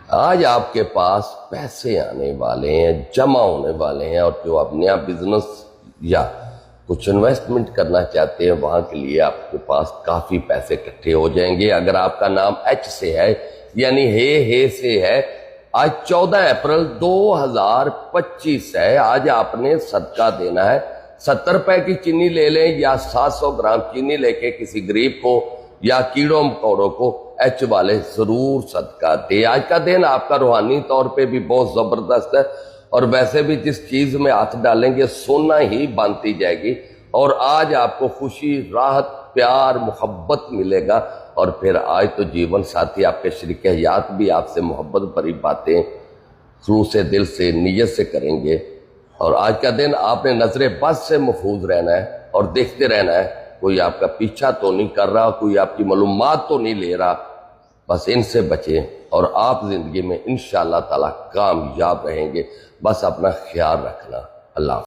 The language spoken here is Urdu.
آج آپ کے پاس پیسے آنے والے ہیں، جمع ہونے والے ہیں، اور جو آپ نیا بزنس یا کچھ انویسٹمنٹ کرنا چاہتے ہیں وہاں کے لیے آپ کے پاس کافی پیسے اکٹھے ہو جائیں گے۔ اگر آپ کا نام ایچ سے ہے یعنی ہے سے ہے، آج 14 اپریل 2025 ہے، آج آپ نے صدقہ دینا ہے۔ 70 روپے کی چینی لے لیں یا 700 گرام چینی لے کے کسی غریب کو یا کیڑوں مکوڑوں کو ایچ والے ضرور صدقہ دے۔ آج کا دن آپ کا روحانی طور پہ بھی بہت زبردست ہے، اور ویسے بھی جس چیز میں ہاتھ ڈالیں گے سونا ہی بنتی جائے گی، اور آج آپ کو خوشی، راحت، پیار، محبت ملے گا۔ اور پھر آج تو جیون ساتھی آپ کے شریک حیات بھی آپ سے محبت بھری باتیں خلوص دل سے، نیت سے کریں گے۔ اور آج کا دن آپ نے نظر بد سے محفوظ رہنا ہے اور دیکھتے رہنا ہے، کوئی آپ کا پیچھا تو نہیں کر رہا، کوئی آپ کی معلومات تو نہیں لے رہا، بس ان سے بچیں اور آپ زندگی میں انشاءاللہ تعالی کامیاب رہیں گے۔ بس اپنا خیال رکھنا۔ اللہ حافظ۔